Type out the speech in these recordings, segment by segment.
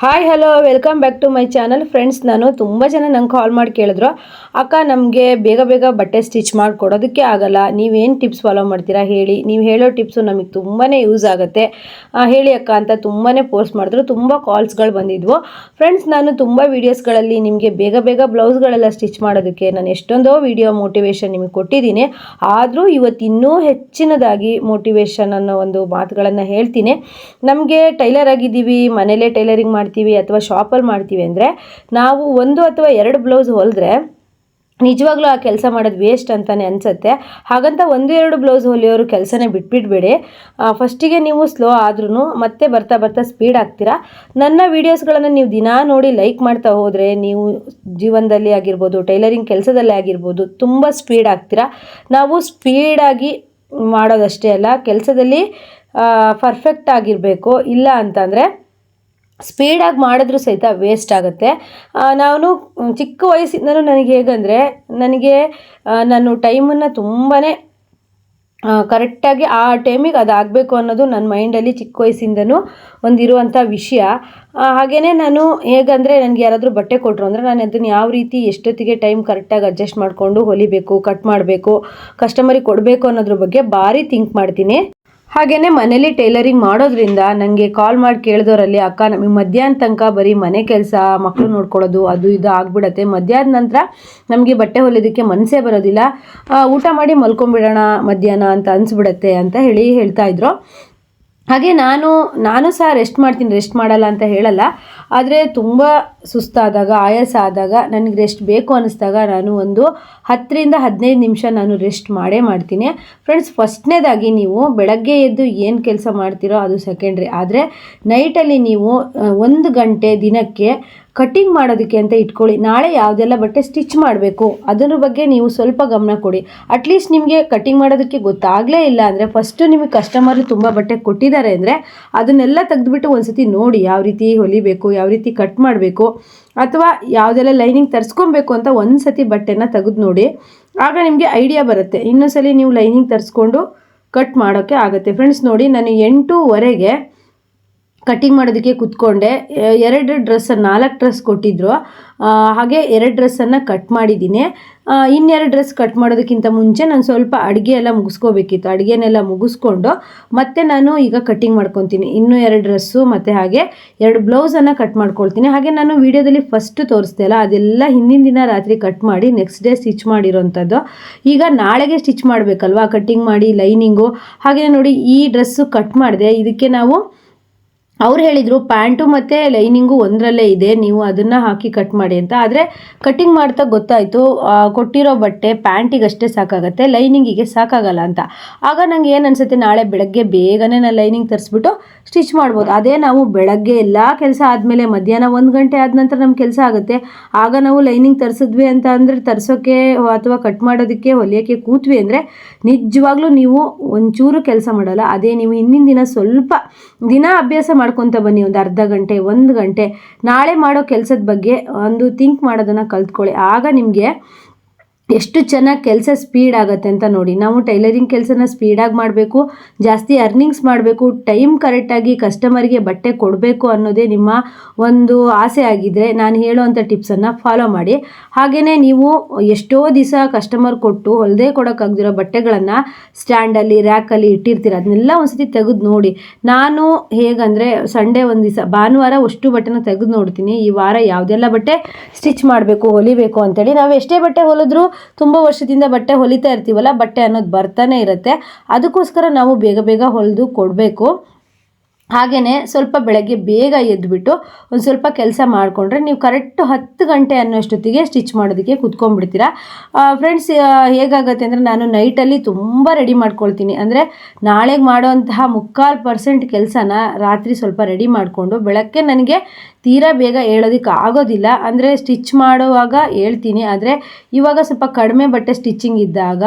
Hi hello welcome back to my channel friends. ನಾನು ತುಂಬ ಜನ ನಂಗೆ ಕಾಲ್ ಮಾಡಿ ಕೇಳಿದ್ರು, ಅಕ್ಕ ನಮಗೆ ಬೇಗ ಬೇಗ ಬಟ್ಟೆ ಸ್ಟಿಚ್ ಮಾಡಿಕೊಡೋದಕ್ಕೆ ಆಗಲ್ಲ, ನೀವೇನು ಟಿಪ್ಸ್ ಫಾಲೋ ಮಾಡ್ತೀರಾ ಹೇಳಿ, ನೀವು ಹೇಳೋ ಟಿಪ್ಸು ನಮಗೆ ತುಂಬಾ ಯೂಸ್ ಆಗುತ್ತೆ ಹೇಳಿ ಅಕ್ಕ ಅಂತ ತುಂಬಾ ಪೋಸ್ಟ್ ಮಾಡಿದ್ರು. ತುಂಬ ಕಾಲ್ಸ್ಗಳು ಬಂದಿದ್ವು ಫ್ರೆಂಡ್ಸ್. ನಾನು ತುಂಬ ವೀಡಿಯೋಸ್ಗಳಲ್ಲಿ ನಿಮಗೆ ಬೇಗ ಬೇಗ ಬ್ಲೌಸ್ಗಳೆಲ್ಲ ಸ್ಟಿಚ್ ಮಾಡೋದಕ್ಕೆ ನಾನು ಎಷ್ಟೊಂದೋ ವಿಡಿಯೋ ಮೋಟಿವೇಶನ್ ನಿಮಗೆ ಕೊಟ್ಟಿದ್ದೀನಿ. ಆದರೂ ಇವತ್ತು ಇನ್ನೂ ಹೆಚ್ಚಿನದಾಗಿ ಮೋಟಿವೇಶನ್ ಅನ್ನೋ ಒಂದು ಮಾತುಗಳನ್ನು ಹೇಳ್ತೀನಿ. ನಮಗೆ ಟೈಲರ್ ಆಗಿದ್ದೀವಿ, ಮನೇಲೇ ಟೈಲರಿಂಗ್ ಮಾಡ್ತೀವಿ ಅಥವಾ ಶಾಪಲ್ಲಿ ಮಾಡ್ತೀವಿ ಅಂದರೆ ನಾವು ಒಂದು ಅಥವಾ ಎರಡು ಬ್ಲೌಸ್ ಹೊಲಿದ್ರೆ ನಿಜವಾಗ್ಲೂ ಆ ಕೆಲಸ ಮಾಡೋದು ವೇಸ್ಟ್ ಅಂತಲೇ ಅನಿಸುತ್ತೆ. ಹಾಗಂತ ಒಂದು ಎರಡು ಬ್ಲೌಸ್ ಹೊಲಿಯೋರು ಕೆಲಸನೇ ಬಿಟ್ಬಿಡಬೇಡಿ. ಫಸ್ಟಿಗೆ ನೀವು ಸ್ಲೋ ಆದ್ರೂ ಮತ್ತೆ ಬರ್ತಾ ಬರ್ತಾ ಸ್ಪೀಡ್ ಆಗ್ತೀರಾ. ನನ್ನ ವೀಡಿಯೋಸ್ಗಳನ್ನು ನೀವು ದಿನಾ ನೋಡಿ ಲೈಕ್ ಮಾಡ್ತಾ ಹೋದರೆ ನೀವು ಜೀವನದಲ್ಲಿ ಆಗಿರ್ಬೋದು, ಟೈಲರಿಂಗ್ ಕೆಲಸದಲ್ಲೇ ಆಗಿರ್ಬೋದು ತುಂಬ ಸ್ಪೀಡ್ ಆಗ್ತೀರಾ. ನಾವು ಸ್ಪೀಡಾಗಿ ಮಾಡೋದಷ್ಟೇ ಅಲ್ಲ, ಕೆಲಸದಲ್ಲಿ ಪರ್ಫೆಕ್ಟ್ ಆಗಿರಬೇಕು. ಇಲ್ಲ ಅಂತಂದರೆ ಸ್ಪೀಡಾಗಿ ಮಾಡಿದ್ರೂ ಸಹಿತ ವೇಸ್ಟ್ ಆಗುತ್ತೆ. ನಾನು ಚಿಕ್ಕ ವಯಸ್ಸಿಂದನೂ ನನಗೆ ಹೇಗಂದರೆ ನಾನು ಟೈಮನ್ನು ತುಂಬಾ ಕರೆಕ್ಟಾಗಿ ಆ ಟೈಮಿಗೆ ಅದಾಗಬೇಕು ಅನ್ನೋದು ನನ್ನ ಮೈಂಡಲ್ಲಿ ಚಿಕ್ಕ ವಯಸ್ಸಿಂದನೂ ಒಂದಿರುವಂಥ ವಿಷಯ. ಹಾಗೆಯೇ ನಾನು ಹೇಗಂದರೆ ನನಗೆ ಯಾರಾದರೂ ಬಟ್ಟೆ ಕೊಟ್ಟರು ಅಂದರೆ ನಾನು ಅದನ್ನು ಯಾವ ರೀತಿ ಎಷ್ಟೊತ್ತಿಗೆ ಟೈಮ್ ಕರೆಕ್ಟಾಗಿ ಅಡ್ಜಸ್ಟ್ ಮಾಡಿಕೊಂಡು ಹೊಲಿಬೇಕು, ಕಟ್ ಮಾಡಬೇಕು, ಕಸ್ಟಮರಿಗೆ ಕೊಡಬೇಕು ಅನ್ನೋದ್ರ ಬಗ್ಗೆ ಭಾರಿ ಥಿಂಕ್ ಮಾಡ್ತೀನಿ. ಹಾಗೆಯೇ ಮನೇಲಿ ಟೈಲರಿಂಗ್ ಮಾಡೋದ್ರಿಂದ ನನಗೆ ಕಾಲ್ ಮಾಡಿ ಕೇಳಿದವರಲ್ಲಿ, ಅಕ್ಕ ನಮಗೆ ಮಧ್ಯಾಹ್ನ ತನಕ ಬರೀ ಮನೆ ಕೆಲಸ, ಮಕ್ಕಳು ನೋಡ್ಕೊಳ್ಳೋದು ಅದು ಇದು ಆಗಿಬಿಡತ್ತೆ, ಮಧ್ಯಾಹ್ನ ನಂತರ ನಮಗೆ ಬಟ್ಟೆ ಹೊಲಿಯೋದಕ್ಕೆ ಮನಸ್ಸೇ ಬರೋದಿಲ್ಲ, ಊಟ ಮಾಡಿ ಮಲ್ಕೊಂಬಿಡೋಣ ಮಧ್ಯಾಹ್ನ ಅಂತ ಅನಿಸ್ಬಿಡತ್ತೆ ಅಂತ ಹೇಳ್ತಾಯಿದ್ರು. ಹಾಗೆ ನಾನು ಸಹ ರೆಸ್ಟ್ ಮಾಡ್ತೀನಿ, ರೆಸ್ಟ್ ಮಾಡಲ್ಲ ಅಂತ ಹೇಳಲ್ಲ. ಆದರೆ ತುಂಬ ಸುಸ್ತಾದಾಗ, ಆಯಾಸ ಆದಾಗ, ನನಗೆ ರೆಸ್ಟ್ ಬೇಕು ಅನ್ನಿಸ್ದಾಗ ನಾನು ಒಂದು 10ರಿಂದ 15 ನಿಮಿಷ ನಾನು ರೆಸ್ಟ್ ಮಾಡ್ತೀನಿ ಫ್ರೆಂಡ್ಸ್. ಫಸ್ಟ್ನೇದಾಗಿ ನೀವು ಬೆಳಗ್ಗೆ ಎದ್ದು ಏನು ಕೆಲಸ ಮಾಡ್ತೀರೋ ಅದು ಸೆಕೆಂಡ್ರಿ. ಆದರೆ ನೈಟಲ್ಲಿ ನೀವು 1 ಗಂಟೆ ದಿನಕ್ಕೆ ಕಟ್ಟಿಂಗ್ ಮಾಡೋದಕ್ಕೆ ಅಂತ ಇಟ್ಕೊಳ್ಳಿ. ನಾಳೆ ಯಾವುದೆಲ್ಲ ಬಟ್ಟೆ ಸ್ಟಿಚ್ ಮಾಡಬೇಕು ಅದರ ಬಗ್ಗೆ ನೀವು ಸ್ವಲ್ಪ ಗಮನ ಕೊಡಿ. ಅಟ್ಲೀಸ್ಟ್ ನಿಮಗೆ ಕಟ್ಟಿಂಗ್ ಮಾಡೋದಕ್ಕೆ ಗೊತ್ತಾಗಲೇ ಇಲ್ಲ ಅಂದರೆ ಫಸ್ಟು ನಿಮಗೆ ಕಸ್ಟಮರ್ ತುಂಬ ಬಟ್ಟೆ ಕೊಟ್ಟಿದ್ದಾರೆ ಅಂದರೆ ಅದನ್ನೆಲ್ಲ ತೆಗೆದುಬಿಟ್ಟು ಒಂದು ಸತಿ ನೋಡಿ, ಯಾವ ರೀತಿ ಹೊಲಿಬೇಕು, ಯಾವ ರೀತಿ ಕಟ್ ಮಾಡಬೇಕು, ಅಥವಾ ಯಾವುದೆಲ್ಲ ಲೈನಿಂಗ್ ತರಿಸ್ಕೊಬೇಕು ಅಂತ ಒಂದು ಸತಿ ಬಟ್ಟೆನ ತೆಗೆದು ನೋಡಿ. ಆಗ ನಿಮಗೆ ಐಡಿಯಾ ಬರುತ್ತೆ. ಇನ್ನೊಂದ್ಸಲಿ ನೀವು ಲೈನಿಂಗ್ ತರಿಸ್ಕೊಂಡು ಕಟ್ ಮಾಡೋಕ್ಕೆ ಆಗುತ್ತೆ ಫ್ರೆಂಡ್ಸ್. ನೋಡಿ, ನಾನು 8:15ಗೆ ಕಟ್ಟಿಂಗ್ ಮಾಡೋದಕ್ಕೆ ಕೂತ್ಕೊಂಡೆ. 4 ಡ್ರೆಸ್ ಕೊಟ್ಟಿದ್ದರು. ಹಾಗೆ 2 ಡ್ರೆಸ್ಸನ್ನು ಕಟ್ ಮಾಡಿದ್ದೀನಿ. 2 ಡ್ರೆಸ್ ಕಟ್ ಮಾಡೋದಕ್ಕಿಂತ ಮುಂಚೆ ನಾನು ಸ್ವಲ್ಪ ಅಡುಗೆ ಎಲ್ಲ ಮುಗಿಸ್ಕೋಬೇಕಿತ್ತು. ಅಡುಗೆನೆಲ್ಲ ಮುಗಿಸ್ಕೊಂಡು ಮತ್ತೆ ನಾನು ಈಗ ಕಟ್ಟಿಂಗ್ ಮಾಡ್ಕೊತೀನಿ. ಇನ್ನೂ 2 ಡ್ರೆಸ್ಸು ಮತ್ತು ಹಾಗೆ 2 ಬ್ಲೌಸನ್ನು ಕಟ್ ಮಾಡ್ಕೊಳ್ತೀನಿ. ಹಾಗೆ ನಾನು ವೀಡಿಯೋದಲ್ಲಿ ಫಸ್ಟ್ ತೋರಿಸ್ದೆ ಅಲ್ಲ, ಅದೆಲ್ಲ ಹಿಂದಿನ ದಿನ ರಾತ್ರಿ ಕಟ್ ಮಾಡಿ ನೆಕ್ಸ್ಟ್ ಡೇ ಸ್ಟಿಚ್ ಮಾಡಿರೋಂಥದ್ದು. ಈಗ ನಾಳೆಗೆ ಸ್ಟಿಚ್ ಮಾಡಬೇಕಲ್ವಾ, ಕಟ್ಟಿಂಗ್ ಮಾಡಿ ಲೈನಿಂಗು. ಹಾಗೆ ನೋಡಿ, ಈ ಡ್ರೆಸ್ಸು ಕಟ್ ಮಾಡಿದೆ. ಇದಕ್ಕೆ ಅವ್ರು ಹೇಳಿದರು ಪ್ಯಾಂಟು ಮತ್ತು ಲೈನಿಂಗು ಒಂದರಲ್ಲೇ ಇದೆ, ನೀವು ಅದನ್ನು ಹಾಕಿ ಕಟ್ ಮಾಡಿ ಅಂತ. ಆದರೆ ಕಟ್ಟಿಂಗ್ ಮಾಡ್ತಾ ಗೊತ್ತಾಯಿತು ಕೊಟ್ಟಿರೋ ಬಟ್ಟೆ ಪ್ಯಾಂಟಿಗಷ್ಟೇ ಸಾಕಾಗುತ್ತೆ, ಲೈನಿಂಗಿಗೆ ಸಾಕಾಗಲ್ಲ ಅಂತ. ಆಗ ನಂಗೆ ಏನು ಅನಿಸುತ್ತೆ, ನಾಳೆ ಬೆಳಗ್ಗೆ ಬೇಗನೆ ನಾನು ಲೈನಿಂಗ್ ತರಿಸ್ಬಿಟ್ಟು ಸ್ಟಿಚ್ ಮಾಡ್ಬೋದು. ಅದೇ ನಾವು ಬೆಳಗ್ಗೆ ಎಲ್ಲ ಕೆಲಸ ಆದಮೇಲೆ ಮಧ್ಯಾಹ್ನ 1 ಗಂಟೆ ಆದ ನಂತರ ನಮ್ಮ ಕೆಲಸ ಆಗುತ್ತೆ. ಆಗ ನಾವು ಲೈನಿಂಗ್ ತರಿಸಿದ್ವಿ ಅಂತ ಅಂದರೆ ತರಿಸೋಕ್ಕೆ ಅಥವಾ ಕಟ್ ಮಾಡೋದಕ್ಕೆ ಹೊಲಿಯೋಕ್ಕೆ ಕೂತ್ವಿ ಅಂದರೆ ನಿಜವಾಗ್ಲೂ ನೀವು ಒಂಚೂರು ಕೆಲಸ ಮಾಡಲ್ಲ. ಅದೇ ನೀವು ಹಿಂದಿನ ದಿನ ಸ್ವಲ್ಪ ದಿನ ಅಭ್ಯಾಸ ಮಾಡ್ಕೊತ ಬನ್ನಿ, ಒಂದು ಅರ್ಧ ಗಂಟೆ 1 ಗಂಟೆ ನಾಳೆ ಮಾಡೋ ಕೆಲಸದ ಬಗ್ಗೆ ಒಂದು ಥಿಂಕ್ ಮಾಡೋದನ್ನು ಕಲ್ತ್ಕೊಳ್ಳಿ. ಆಗ ನಿಮಗೆ ಎಷ್ಟು ಚೆನ್ನಾಗಿ ಕೆಲಸ ಸ್ಪೀಡ್ ಆಗುತ್ತೆ ಅಂತ ನೋಡಿ. ನಾವು ಟೈಲರಿಂಗ್ ಕೆಲಸನ ಸ್ಪೀಡಾಗಿ ಮಾಡಬೇಕು, ಜಾಸ್ತಿ ಅರ್ನಿಂಗ್ಸ್ ಮಾಡಬೇಕು, ಟೈಮ್ ಕರೆಕ್ಟಾಗಿ ಕಸ್ಟಮರ್ಗೆ ಬಟ್ಟೆ ಕೊಡಬೇಕು ಅನ್ನೋದೇ ನಿಮ್ಮ ಒಂದು ಆಸೆ ಆಗಿದ್ದರೆ ನಾನು ಹೇಳೋವಂಥ ಟಿಪ್ಸನ್ನು ಫಾಲೋ ಮಾಡಿ. ಹಾಗೆಯೇ ನೀವು ಎಷ್ಟೋ ದಿವಸ ಕಸ್ಟಮರ್ ಕೊಟ್ಟು ಹೊಲಿದೇ ಕೊಡೋಕ್ಕಾಗ್ದಿರೋ ಬಟ್ಟೆಗಳನ್ನು ಸ್ಟ್ಯಾಂಡಲ್ಲಿ, ರ್ಯಾಕಲ್ಲಿ ಇಟ್ಟಿರ್ತೀರ, ಅದನ್ನೆಲ್ಲ ಒಂದ್ಸತಿ ತೆಗೆದು ನೋಡಿ. ನಾನು ಹೇಗಂದರೆ ಸಂಡೇ ಒಂದು ದಿವಸ ಭಾನುವಾರ ಅಷ್ಟು ಬಟ್ಟೆನ ತೆಗೆದು ನೋಡ್ತೀನಿ, ಈ ವಾರ ಯಾವುದೆಲ್ಲ ಬಟ್ಟೆ ಸ್ಟಿಚ್ ಮಾಡಬೇಕು, ಹೊಲಿಬೇಕು ಅಂತೇಳಿ. ನಾವು ಎಷ್ಟೇ ಬಟ್ಟೆ ಹೊಲಿದ್ರೂ ತುಂಬ ವರ್ಷದಿಂದ ಬಟ್ಟೆ ಹೊಲಿತಾ ಇರ್ತೀವಲ್ಲ, ಬಟ್ಟೆ ಅನ್ನೋದು ಬರ್ತಾನೆ ಇರುತ್ತೆ. ಅದಕ್ಕೋಸ್ಕರ ನಾವು ಬೇಗ ಬೇಗ ಹೊಲಿದು ಕೊಡಬೇಕು. ಹಾಗೆಯೇ ಸ್ವಲ್ಪ ಬೆಳಗ್ಗೆ ಬೇಗ ಎದ್ದುಬಿಟ್ಟು ಒಂದು ಸ್ವಲ್ಪ ಕೆಲಸ ಮಾಡಿಕೊಂಡ್ರೆ ನೀವು ಕರೆಕ್ಟು 10 ಗಂಟೆ ಅನ್ನೋಷ್ಟೊತ್ತಿಗೆ ಸ್ಟಿಚ್ ಮಾಡೋದಕ್ಕೆ ಕೂತ್ಕೊಂಡ್ಬಿಡ್ತೀರಾ ಫ್ರೆಂಡ್ಸ್. ಹೇಗಾಗುತ್ತೆ ಅಂದರೆ ನಾನು ನೈಟಲ್ಲಿ ತುಂಬ ರೆಡಿ ಮಾಡ್ಕೊಳ್ತೀನಿ. ಅಂದರೆ ನಾಳೆಗೆ ಮಾಡೋಂತಹ 3/4% ಕೆಲಸನ ರಾತ್ರಿ ಸ್ವಲ್ಪ ರೆಡಿ ಮಾಡಿಕೊಂಡು ಬೆಳಗ್ಗೆ ನನಗೆ ತೀರಾ ಬೇಗ ಹೇಳೋದಕ್ಕೆ ಆಗೋದಿಲ್ಲ. ಅಂದರೆ ಸ್ಟಿಚ್ ಮಾಡುವಾಗ ಹೇಳ್ತೀನಿ, ಆದರೆ ಇವಾಗ ಸ್ವಲ್ಪ ಕಡಿಮೆ ಬಟ್ಟೆ ಸ್ಟಿಚಿಂಗ್ ಇದ್ದಾಗ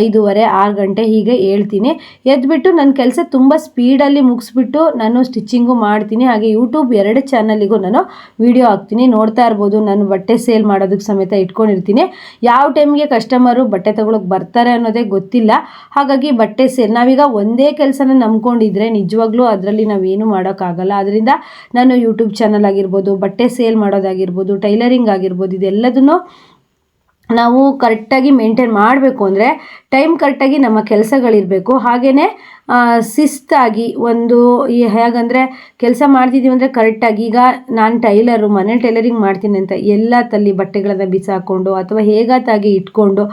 5:30, 6 ಗಂಟೆ ಹೀಗೆ ಹೇಳ್ತೀನಿ. ಎದ್ದುಬಿಟ್ಟು ನನ್ನ ಕೆಲಸ ತುಂಬ ಸ್ಪೀಡಲ್ಲಿ ಮುಗಿಸ್ಬಿಟ್ಟು ನಾನು ಸ್ಟಿಚಿಂಗು ಮಾಡ್ತೀನಿ, ಹಾಗೆ ಯೂಟ್ಯೂಬ್ 2 ಚಾನಲಿಗೂ ನಾನು ವಿಡಿಯೋ ಹಾಕ್ತೀನಿ. ನೋಡ್ತಾ ಇರ್ಬೋದು, ನಾನು ಬಟ್ಟೆ ಸೇಲ್ ಮಾಡೋದಕ್ಕೆ ಸಮೇತ ಇಟ್ಕೊಂಡಿರ್ತೀನಿ. ಯಾವ ಟೈಮ್ಗೆ ಕಸ್ಟಮರು ಬಟ್ಟೆ ತಗೊಳಕ್ಕೆ ಬರ್ತಾರೆ ಅನ್ನೋದೇ ಗೊತ್ತಿಲ್ಲ. ಹಾಗಾಗಿ ಬಟ್ಟೆ ಸೇಲ್ ನಾವೀಗ ಒಂದೇ ಕೆಲಸನ ನಂಬ್ಕೊಂಡಿದ್ರೆ ನಿಜವಾಗ್ಲೂ ಅದರಲ್ಲಿ ನಾವೇನು ಮಾಡೋಕ್ಕಾಗಲ್ಲ. ಅದರಿಂದ ನಾನು ಯೂಟ್ಯೂಬ್ ಚಾನಲ್ ಆಗಿರ್ಬೋದು, ಬಟ್ಟೆ ಸೇಲ್ ಮಾಡೋದಾಗಿರ್ಬೋದು, ಟೈಲರಿಂಗ್ ಆಗಿರ್ಬೋದು, ಇದೆಲ್ಲದನ್ನು ನಾವು ಕರೆಕ್ಟಾಗಿ ಮೇಂಟೈನ್ ಮಾಡಬೇಕು. ಅಂದರೆ ಟೈಮ್ ಕರೆಕ್ಟಾಗಿ ನಮ್ಮ ಕೆಲಸಗಳಿರಬೇಕು. ಹಾಗೆಯೇ ಶಿಸ್ತಾಗಿ ಒಂದು ಹೇಗಂದರೆ ಕೆಲಸ ಮಾಡ್ತಿದ್ದೀವಿ ಅಂದರೆ ಕರೆಕ್ಟಾಗಿ, ಈಗ ನಾನು ಟೈಲರು ಮನೇಲಿ ಟೈಲರಿಂಗ್ ಮಾಡ್ತೀನಿ ಅಂತ ಎಲ್ಲ ತಲ್ಲಿ ಬಟ್ಟೆಗಳನ್ನು ಬಿಸಾಕೊಂಡು ಅಥವಾ ಹೇಗಾತಾಗಿ ಇಟ್ಕೊಂಡು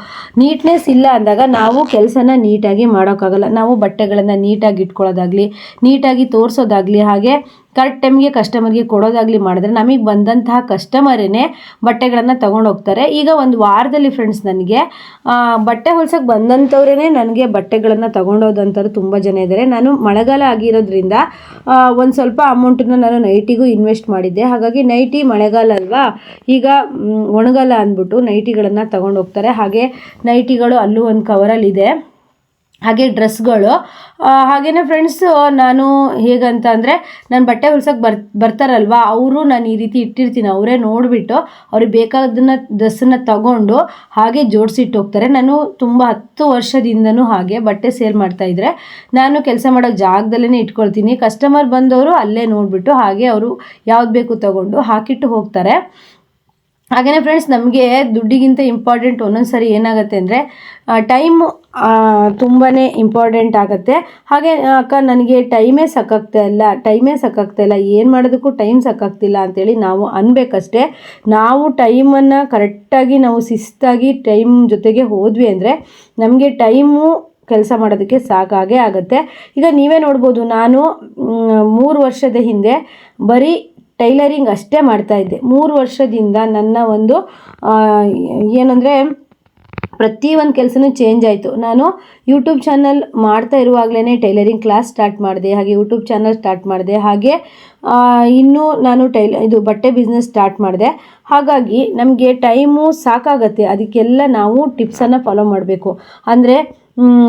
ನೀಟ್ನೆಸ್ ಇಲ್ಲ ಅಂದಾಗ ನಾವು ಕೆಲಸನ ನೀಟಾಗಿ ಮಾಡೋಕ್ಕಾಗಲ್ಲ. ನಾವು ಬಟ್ಟೆಗಳನ್ನು ನೀಟಾಗಿ ಇಟ್ಕೊಳ್ಳೋದಾಗಲಿ, ನೀಟಾಗಿ ತೋರಿಸೋದಾಗಲಿ, ಹಾಗೆ ಕರೆಕ್ಟ್ ಟೈಮ್ಗೆ ಕಸ್ಟಮರ್ಗೆ ಕೊಡೋದಾಗಲಿ ಮಾಡಿದ್ರೆ ನಮಗೆ ಬಂದಂತಹ ಕಸ್ಟಮರೇ ಬಟ್ಟೆಗಳನ್ನು ತೊಗೊಂಡೋಗ್ತಾರೆ. ಈಗ ಒಂದು ವಾರದಲ್ಲಿ ಫ್ರೆಂಡ್ಸ್ ನನಗೆ ಬಟ್ಟೆ ಹೊಲ್ಸೋಕ್ಕೆ ಬಂದಂಥವ್ರೇ ನನಗೆ ಬಟ್ಟೆಗಳನ್ನು ತೊಗೊಂಡೋದಂಥವ್ರು ತುಂಬ ಜನ ಇದ್ದಾರೆ. ನಾನು ಮಳೆಗಾಲ ಆಗಿರೋದ್ರಿಂದ ಒಂದು ಸ್ವಲ್ಪ ಅಮೌಂಟನ್ನು ನಾನು ನೈಟಿಗೂ ಇನ್ವೆಸ್ಟ್ ಮಾಡಿದ್ದೆ. ಹಾಗಾಗಿ ನೈಟಿ ಮಳೆಗಾಲ ಅಲ್ವಾ, ಈಗ ಒಣಗಾಲ ಅಂದ್ಬಿಟ್ಟು ನೈಟಿಗಳನ್ನು ತೊಗೊಂಡೋಗ್ತಾರೆ. ಹಾಗೆ ನೈಟಿಗಳು ಅಲ್ಲೂ ಒಂದು ಕವರಲ್ಲಿದೆ, ಹಾಗೆ ಡ್ರೆಸ್ಗಳು. ಹಾಗೆಯೇ ಫ್ರೆಂಡ್ಸು ನಾನು ಹೇಗಂತ ಅಂದರೆ ನಾನು ಬಟ್ಟೆ ಹೊಲ್ಸೋಕ್ಕೆ ಬರ್ತಾರಲ್ವ, ಅವರು ನಾನು ಈ ರೀತಿ ಇಟ್ಟಿರ್ತೀನಿ, ಅವರೇ ನೋಡಿಬಿಟ್ಟು ಅವ್ರಿಗೆ ಬೇಕಾದನ್ನ ಡ್ರೆಸ್ಸನ್ನು ತಗೊಂಡು ಹಾಗೆ ಜೋಡಿಸಿಟ್ಟು ಹೋಗ್ತಾರೆ. ನಾನು ತುಂಬ 10 ವರ್ಷದಿಂದನೂ ಹಾಗೆ ಬಟ್ಟೆ ಸೇಲ್ ಮಾಡ್ತಾಯಿದ್ರೆ ನಾನು ಕೆಲಸ ಮಾಡೋ ಜಾಗದಲ್ಲೇ ಇಟ್ಕೊಳ್ತೀನಿ. ಕಸ್ಟಮರ್ ಬಂದವರು ಅಲ್ಲೇ ನೋಡಿಬಿಟ್ಟು ಹಾಗೆ ಅವರು ಯಾವ್ದು ಬೇಕು ತಗೊಂಡು ಹಾಕಿಟ್ಟು ಹೋಗ್ತಾರೆ. ಹಾಗೆಯೇ ಫ್ರೆಂಡ್ಸ್, ನಮಗೆ ದುಡ್ಡಿಗಿಂತ ಇಂಪಾರ್ಟೆಂಟ್ ಒಂದೊಂದು ಸರಿ ಏನಾಗುತ್ತೆ ಅಂದರೆ ಟೈಮು ತುಂಬಾ ಇಂಪಾರ್ಟೆಂಟ್ ಆಗುತ್ತೆ. ಹಾಗೆ ಅಕ್ಕ ನನಗೆ ಟೈಮೇ ಸಾಕಾಗ್ತಾ ಇಲ್ಲ, ಏನು ಮಾಡೋದಕ್ಕೂ ಟೈಮ್ ಸಾಕಾಗ್ತಿಲ್ಲ ಅಂತೇಳಿ ನಾವು ಅನ್ಬೇಕಷ್ಟೇ. ನಾವು ಟೈಮನ್ನು ಕರೆಕ್ಟಾಗಿ ನಾವು ಶಿಸ್ತಾಗಿ ಟೈಮ್ ಜೊತೆಗೆ ಹೋದ್ವಿ ಅಂದರೆ ನಮಗೆ ಟೈಮು ಕೆಲಸ ಮಾಡೋದಕ್ಕೆ ಸಾಕಾಗೇ ಆಗುತ್ತೆ. ಈಗ ನೀವೇ ನೋಡ್ಬೋದು, ನಾನು 3 ವರ್ಷದ ಹಿಂದೆ ಬರೀ ಟೈಲರಿಂಗ್ ಅಷ್ಟೇ ಮಾಡ್ತಾಯಿದ್ದೆ. 3 ವರ್ಷದಿಂದ ನನ್ನ ಒಂದು ಏನಂದರೆ ಪ್ರತಿಯೊಂದು ಕೆಲಸನೂ ಚೇಂಜ್ ಆಯಿತು. ನಾನು ಯೂಟ್ಯೂಬ್ ಚಾನಲ್ ಮಾಡ್ತಾ ಇರುವಾಗಲೇ ಟೈಲರಿಂಗ್ ಕ್ಲಾಸ್ ಸ್ಟಾರ್ಟ್ ಮಾಡಿದೆ, ಹಾಗೆ ಯೂಟ್ಯೂಬ್ ಚಾನಲ್ ಸ್ಟಾರ್ಟ್ ಮಾಡಿದೆ, ಹಾಗೆ ಇನ್ನೂ ನಾನು ಇದು ಬಟ್ಟೆ ಬಿಸ್ನೆಸ್ ಸ್ಟಾರ್ಟ್ ಮಾಡಿದೆ. ಹಾಗಾಗಿ ನಮಗೆ ಟೈಮು ಸಾಕಾಗತ್ತೆ. ಅದಕ್ಕೆಲ್ಲ ನಾವು ಟಿಪ್ಸನ್ನು ಫಾಲೋ ಮಾಡಬೇಕು. ಅಂದರೆ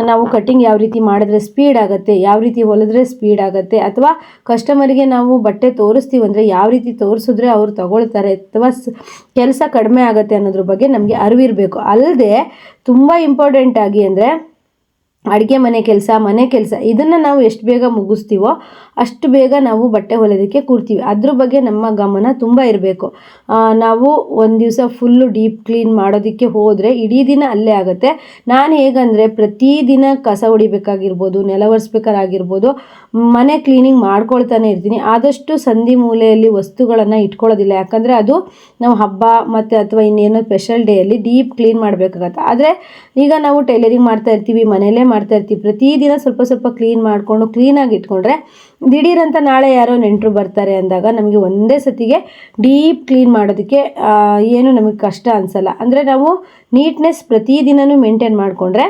ನಾವು ಕಟ್ಟಿಂಗ್ ಯಾವ ರೀತಿ ಮಾಡಿದ್ರೆ ಸ್ಪೀಡ್ ಆಗುತ್ತೆ, ಯಾವ ರೀತಿ ಹೊಲಿದ್ರೆ ಸ್ಪೀಡ್ ಆಗುತ್ತೆ, ಅಥವಾ ಕಸ್ಟಮರಿಗೆ ನಾವು ಬಟ್ಟೆ ತೋರಿಸ್ತೀವಂದರೆ ಯಾವ ರೀತಿ ತೋರಿಸಿದ್ರೆ ಅವ್ರು ತಗೊಳ್ತಾರೆ, ಅಥವಾ ಕೆಲಸ ಕಡಿಮೆ ಆಗುತ್ತೆ ಅನ್ನೋದ್ರ ಬಗ್ಗೆ ನಮಗೆ ಅರಿವಿರಬೇಕು. ಅಲ್ಲದೆ ತುಂಬ ಇಂಪಾರ್ಟೆಂಟಾಗಿ ಅಂದರೆ ಅಡುಗೆ ಮನೆ ಕೆಲಸ ಇದನ್ನು ನಾವು ಎಷ್ಟು ಬೇಗ ಮುಗಿಸ್ತೀವೋ ಅಷ್ಟು ಬೇಗ ನಾವು ಬಟ್ಟೆ ಹೊಲಿಯೋದಕ್ಕೆ ಕೂರ್ತೀವಿ. ಅದ್ರ ಬಗ್ಗೆ ನಮ್ಮ ಗಮನ ತುಂಬ ಇರಬೇಕು. ನಾವು ಒಂದು ದಿವಸ ಫುಲ್ಲು ಡೀಪ್ ಕ್ಲೀನ್ ಮಾಡೋದಕ್ಕೆ ಹೋದರೆ ಇಡೀ ದಿನ ಅಲ್ಲೇ ಆಗುತ್ತೆ. ನಾನು ಹೇಗಂದರೆ ಪ್ರತಿದಿನ ಕಸ ಹೊಡಿಬೇಕಾಗಿರ್ಬೋದು, ನೆಲ ಒರೆಸ್ಬೇಕಾಗಿರ್ಬೋದು, ಮನೆ ಕ್ಲೀನಿಂಗ್ ಮಾಡ್ಕೊಳ್ತಾನೆ ಇರ್ತೀನಿ. ಆದಷ್ಟು ಸಂಧಿ ಮೂಲೆಯಲ್ಲಿ ವಸ್ತುಗಳನ್ನು ಇಟ್ಕೊಳ್ಳೋದಿಲ್ಲ, ಯಾಕಂದರೆ ಅದು ನಾವು ಹಬ್ಬ ಮತ್ತು ಅಥವಾ ಇನ್ನೇನೋ ಸ್ಪೆಷಲ್ ಡೇಯಲ್ಲಿ ಡೀಪ್ ಕ್ಲೀನ್ ಮಾಡಬೇಕಾಗತ್ತೆ. ಆದರೆ ಈಗ ನಾವು ಟೈಲರಿಂಗ್ ಮಾಡ್ತಾ ಇರ್ತೀವಿ, ಮನೆಯಲ್ಲೇ ಮಾಡ್ತಾ ಇರ್ತೀವಿ, ಪ್ರತಿದಿನ ಸ್ವಲ್ಪ ಸ್ವಲ್ಪ ಕ್ಲೀನ್ ಮಾಡಿಕೊಂಡು ಕ್ಲೀನಾಗಿ ಇಟ್ಕೊಂಡ್ರೆ ದಿಢೀರಂತ ನಾಳೆ ಯಾರೋ ನೆಂಟರು ಬರ್ತಾರೆ ಅಂದಾಗ ನಮಗೆ ಒಂದೇ ಸತಿಗೆ ಡೀಪ್ ಕ್ಲೀನ್ ಮಾಡೋದಕ್ಕೆ ಏನು ನಮಗೆ ಕಷ್ಟ ಅನಿಸಲ್ಲ. ಅಂದರೆ ನಾವು ನೀಟ್ನೆಸ್ ಪ್ರತಿದಿನವೂ ಮೇಂಟೈನ್ ಮಾಡಿಕೊಂಡ್ರೆ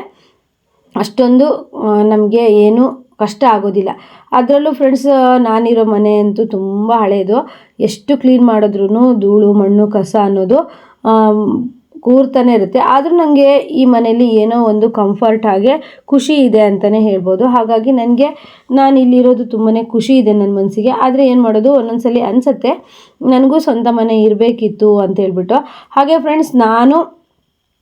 ಅಷ್ಟೊಂದು ನಮಗೆ ಏನು ಕಷ್ಟ ಆಗೋದಿಲ್ಲ. ಅದರಲ್ಲೂ ಫ್ರೆಂಡ್ಸ್, ನಾನಿರೋ ಮನೆ ಅಂತೂ ತುಂಬ ಹಳೆಯದು. ಎಷ್ಟು ಕ್ಲೀನ್ ಮಾಡಿದ್ರೂ ಧೂಳು ಮಣ್ಣು ಕಸ ಅನ್ನೋದು ಕೂರ್ತಾನೆ ಇರುತ್ತೆ. ಆದರೂ ನನಗೆ ಈ ಮನೆಯಲ್ಲಿ ಏನೋ ಒಂದು ಕಂಫರ್ಟ್ ಹಾಗೆ ಖುಷಿ ಇದೆ ಅಂತಲೇ ಹೇಳ್ಬೋದು. ಹಾಗಾಗಿ ನಾನು ಇಲ್ಲಿರೋದು ತುಂಬಾ ಖುಷಿ ಇದೆ ನನ್ನ ಮನಸ್ಸಿಗೆ. ಆದರೆ ಏನು ಮಾಡೋದು, ಒಂದೊಂದ್ಸಲಿ ಅನಿಸುತ್ತೆ ನನಗೂ ಸ್ವಂತ ಮನೆ ಇರಬೇಕಿತ್ತು ಅಂತ ಹೇಳ್ಬಿಟ್ಟು. ಹಾಗೆ ಫ್ರೆಂಡ್ಸ್, ನಾನು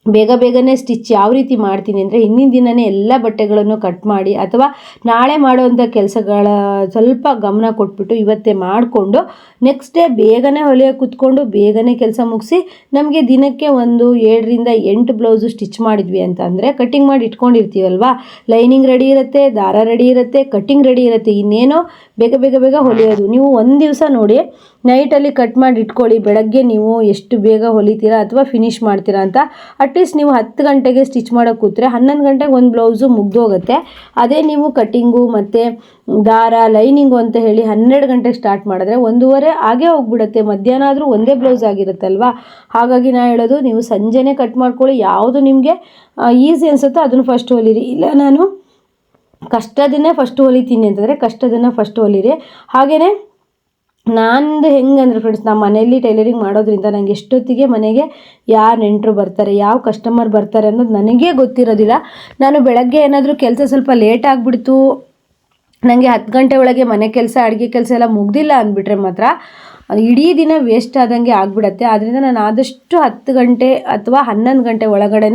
ಬೇಗನೆ ಸ್ಟಿಚ್ ಯಾವ ರೀತಿ ಮಾಡ್ತೀನಿ ಅಂದರೆ ಹಿಂದಿನ ದಿನವೇ ಎಲ್ಲ ಬಟ್ಟೆಗಳನ್ನು ಕಟ್ ಮಾಡಿ ಅಥವಾ ನಾಳೆ ಮಾಡುವಂಥ ಕೆಲಸಗಳ ಸ್ವಲ್ಪ ಗಮನ ಕೊಟ್ಬಿಟ್ಟು ಇವತ್ತೇ ಮಾಡಿಕೊಂಡು ನೆಕ್ಸ್ಟ್ ಡೇ ಬೇಗನೆ ಹೊಲಿಯೋಕೆ ಕೂತ್ಕೊಂಡು ಬೇಗನೆ ಕೆಲಸ ಮುಗಿಸಿ ನಮಗೆ ದಿನಕ್ಕೆ ಒಂದು 7 ರಿಂದ 8 ಬ್ಲೌಸು ಸ್ಟಿಚ್ ಮಾಡಿದ್ವಿ ಅಂತ ಅಂದರೆ ಕಟ್ಟಿಂಗ್ ಮಾಡಿ ಇಟ್ಕೊಂಡಿರ್ತೀವಲ್ವ, ಲೈನಿಂಗ್ ರೆಡಿ ಇರುತ್ತೆ, ದಾರ ರೆಡಿ ಇರುತ್ತೆ, ಕಟ್ಟಿಂಗ್ ರೆಡಿ ಇರುತ್ತೆ, ಇನ್ನೇನೋ ಬೇಗ ಹೊಲಿಯೋದು. ನೀವು ಒಂದು ದಿವಸ ನೋಡಿ, ನೈಟಲ್ಲಿ ಕಟ್ ಮಾಡಿ ಇಟ್ಕೊಳ್ಳಿ, ಬೆಳಗ್ಗೆ ನೀವು ಎಷ್ಟು ಬೇಗ ಹೊಲಿತೀರಾ ಅಥವಾ ಫಿನಿಷ್ ಮಾಡ್ತೀರಾ ಅಂತ. ಅಟ್ಲೀಸ್ಟ್ ನೀವು 10 ಗಂಟೆಗೆ ಸ್ಟಿಚ್ ಮಾಡೋಕ್ಕೆ ಕೂತ್ರೆ 11 ಗಂಟೆಗೆ ಒಂದು ಬ್ಲೌಸು ಮುಗ್ದೋಗುತ್ತೆ. ಅದೇ ನೀವು ಕಟ್ಟಿಂಗು ಮತ್ತು ದಾರ ಲೈನಿಂಗು ಅಂತ ಹೇಳಿ 12 ಗಂಟೆಗೆ ಸ್ಟಾರ್ಟ್ ಮಾಡಿದ್ರೆ 1:30 ಆಗೇ ಹೋಗ್ಬಿಡುತ್ತೆ. ಮಧ್ಯಾಹ್ನ ಆದರೂ ಒಂದೇ ಬ್ಲೌಸ್ ಆಗಿರುತ್ತಲ್ವ. ಹಾಗಾಗಿ ನಾನು ಹೇಳೋದು, ನೀವು ಸಂಜೆನೇ ಕಟ್ ಮಾಡ್ಕೊಳ್ಳಿ. ಯಾವುದು ನಿಮಗೆ ಈಸಿ ಅನಿಸುತ್ತೋ ಅದನ್ನು ಫಸ್ಟ್ ಹೊಲಿರಿ. ಇಲ್ಲ ನಾನು ಕಷ್ಟದನ್ನೇ ಫಸ್ಟ್ ಹೊಲಿತೀನಿ ಅಂತಂದರೆ ಕಷ್ಟದನ್ನು ಫಸ್ಟ್ ಹೊಲಿರಿ. ಹಾಗೆಯೇ ನಂದು ಹೆಂಗಂದ್ರೆ ಫ್ರೆಂಡ್ಸ್, ನಮ್ಮ ಮನೆಯಲ್ಲಿ ಟೈಲರಿಂಗ್ ಮಾಡೋದ್ರಿಂದ ನನಗೆ ಎಷ್ಟೊತ್ತಿಗೆ ಮನೆಗೆ ಯಾರು ನೆಂಟರು ಬರ್ತಾರೆ, ಯಾವ ಕಸ್ಟಮರ್ ಬರ್ತಾರೆ ಅನ್ನೋದು ನನಗೇ ಗೊತ್ತಿರೋದಿಲ್ಲ. ನಾನು ಬೆಳಗ್ಗೆ ಏನಾದರೂ ಕೆಲಸ ಸ್ವಲ್ಪ ಲೇಟ್ ಆಗಿಬಿಡ್ತು ನನಗೆ 10 ಗಂಟೆ ಒಳಗೆ ಮನೆ ಕೆಲಸ ಅಡುಗೆ ಕೆಲಸ ಎಲ್ಲ ಮುಗ್ದಿಲ್ಲ ಅಂದ್ಬಿಟ್ರೆ ಮಾತ್ರ ಇಡೀ ದಿನ ವೇಸ್ಟ್ ಆದಂಗೆ ಆಗಿಬಿಡತ್ತೆ. ಆದ್ದರಿಂದ ನಾನು ಆದಷ್ಟು 10 ಗಂಟೆ ಅಥವಾ 11 ಗಂಟೆ ಒಳಗಡೆ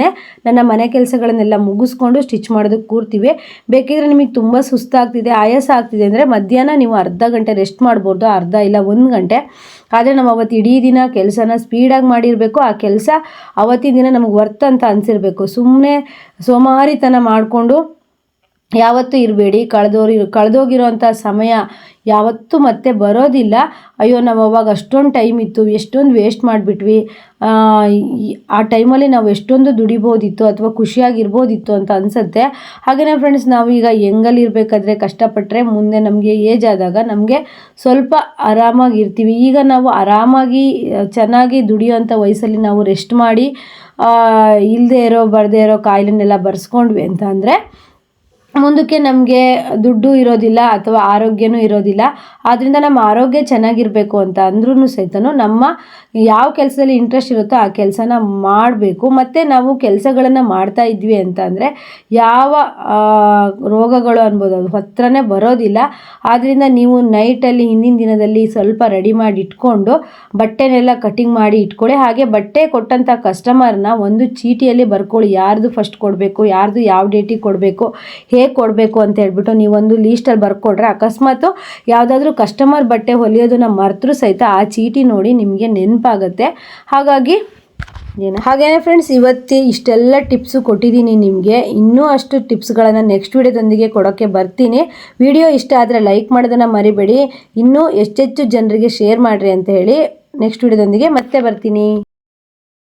ನನ್ನ ಮನೆ ಕೆಲಸಗಳನ್ನೆಲ್ಲ ಮುಗಿಸ್ಕೊಂಡು ಸ್ಟಿಚ್ ಮಾಡೋದಕ್ಕೆ ಕೂರ್ತೀವಿ. ಬೇಕಿದ್ರೆ ನಿಮಗೆ ತುಂಬ ಸುಸ್ತಾಗ್ತಿದೆ, ಆಯಾಸ ಆಗ್ತಿದೆ ಅಂದರೆ ಮಧ್ಯಾಹ್ನ ನೀವು ಅರ್ಧ ಗಂಟೆ ರೆಸ್ಟ್ ಮಾಡ್ಬೋದು, ಅರ್ಧ ಇಲ್ಲ 1 ಗಂಟೆ. ಆದರೆ ನಾವು ಅವತ್ತು ಇಡೀ ದಿನ ಕೆಲಸನ ಸ್ಪೀಡಾಗಿ ಮಾಡಿರಬೇಕು. ಆ ಕೆಲಸ ಅವತ್ತಿನ ದಿನ ನಮಗೆ ವರ್ತ್ ಅಂತ ಅನಿಸಿರ್ಬೇಕು. ಸುಮ್ಮನೆ ಸೋಮಾರಿತನ ಮಾಡಿಕೊಂಡು ಯಾವತ್ತೂ ಇರಬೇಡಿ. ಕಳೆದೋಗಿರೋಂಥ ಸಮಯ ಯಾವತ್ತೂ ಮತ್ತೆ ಬರೋದಿಲ್ಲ. ಅಯ್ಯೋ ನಾವು ಅವಾಗ ಅಷ್ಟೊಂದು ಟೈಮ್ ಇತ್ತು, ಎಷ್ಟೊಂದು ವೇಸ್ಟ್ ಮಾಡಿಬಿಟ್ವಿ, ಆ ಟೈಮಲ್ಲಿ ನಾವು ಎಷ್ಟೊಂದು ದುಡಿಬೋದಿತ್ತು ಅಥವಾ ಖುಷಿಯಾಗಿರ್ಬೋದಿತ್ತು ಅಂತ ಅನಿಸುತ್ತೆ. ಹಾಗೆಯೇ ಫ್ರೆಂಡ್ಸ್, ನಾವೀಗ ಹೆಂಗಲ್ಲಿರಬೇಕಾದ್ರೆ ಕಷ್ಟಪಟ್ಟರೆ ಮುಂದೆ ನಮಗೆ ಏಜ್ ಆದಾಗ ನಮಗೆ ಸ್ವಲ್ಪ ಆರಾಮಾಗಿರ್ತೀವಿ. ಈಗ ನಾವು ಆರಾಮಾಗಿ ಚೆನ್ನಾಗಿ ದುಡಿಯೋಂಥ ವಯಸ್ಸಲ್ಲಿ ನಾವು ರೆಸ್ಟ್ ಮಾಡಿ ಇಲ್ಲದೆ ಇರೋ ಬರದೇ ಇರೋ ಕಾಯಿಲೆನೆಲ್ಲ ಬರ್ಸ್ಕೊಂಡ್ವಿ ಅಂತ ಅಂದರೆ ಮುಂದಕ್ಕೆ ನಮಗೆ ದುಡ್ಡು ಇರೋದಿಲ್ಲ ಅಥವಾ ಆರೋಗ್ಯನೂ ಇರೋದಿಲ್ಲ. ಆದ್ದರಿಂದ ನಮ್ಮ ಆರೋಗ್ಯ ಚೆನ್ನಾಗಿರಬೇಕು ಅಂತ ಅಂದ್ರೂ ಸಹಿತನೂ ನಮ್ಮ ಯಾವ ಕೆಲಸದಲ್ಲಿ ಇಂಟ್ರೆಸ್ಟ್ ಇರುತ್ತೋ ಆ ಕೆಲಸನ ಮಾಡಬೇಕು. ಮತ್ತು ನಾವು ಕೆಲಸಗಳನ್ನು ಮಾಡ್ತಾ ಇದ್ವಿ ಅಂತ ಅಂದರೆ ಯಾವ ರೋಗಗಳು ಅನ್ಬೋದು ಅದು ಹತ್ರನೇ ಬರೋದಿಲ್ಲ. ಆದ್ದರಿಂದ ನೀವು ನೈಟಲ್ಲಿ ಹಿಂದಿನ ದಿನದಲ್ಲಿ ಸ್ವಲ್ಪ ರೆಡಿ ಮಾಡಿ ಇಟ್ಕೊಂಡು ಬಟ್ಟೆನೆಲ್ಲ ಕಟಿಂಗ್ ಮಾಡಿ ಇಟ್ಕೊಳ್ಳಿ. ಹಾಗೆ ಬಟ್ಟೆ ಕೊಟ್ಟಂಥ ಕಸ್ಟಮರ್ನ ಒಂದು ಚೀಟಿಯಲ್ಲಿ ಬರ್ಕೊಳ್ಳಿ, ಯಾರ್ದು ಫಸ್ಟ್ ಕೊಡಬೇಕು, ಯಾರ್ದು ಯಾವ ಡೇಟಿಗೆ ಕೊಡಬೇಕು, ಹೇಗೆ ಕೊಡಬೇಕು ಅಂತ ಹೇಳ್ಬಿಟ್ಟು ನೀವೊಂದು ಲೀಸ್ಟಲ್ಲಿ ಬರ್ಕೊಡ್ರೆ ಅಕಸ್ಮಾತು ಯಾವುದಾದ್ರೂ ಕಸ್ಟಮರ್ ಬಟ್ಟೆ ಹೊಲಿಯೋದನ್ನ ಮರೆತರೂ ಸಹಿತ ಆ ಚೀಟಿ ನೋಡಿ ನಿಮಗೆ ನೆನಪಾಗುತ್ತೆ. ಹಾಗೇನೆ ಫ್ರೆಂಡ್ಸ್, ಇವತ್ತೇ ಇಷ್ಟೆಲ್ಲ ಟಿಪ್ಸು ಕೊಟ್ಟಿದ್ದೀನಿ ನಿಮಗೆ. ಇನ್ನೂ ಅಷ್ಟು ಟಿಪ್ಸ್ಗಳನ್ನು ನೆಕ್ಸ್ಟ್ ವಿಡಿಯೋದೊಂದಿಗೆ ಕೊಡೋಕ್ಕೆ ಬರ್ತೀನಿ. ವಿಡಿಯೋ ಇಷ್ಟ ಆದರೆ ಲೈಕ್ ಮಾಡೋದನ್ನು ಮರಿಬೇಡಿ. ಇನ್ನೂ ಹೆಚ್ಚೆಚ್ಚು ಜನರಿಗೆ ಶೇರ್ ಮಾಡಿರಿ ಅಂತ ಹೇಳಿ ನೆಕ್ಸ್ಟ್ ವಿಡಿಯೋದೊಂದಿಗೆ ಮತ್ತೆ ಬರ್ತೀನಿ.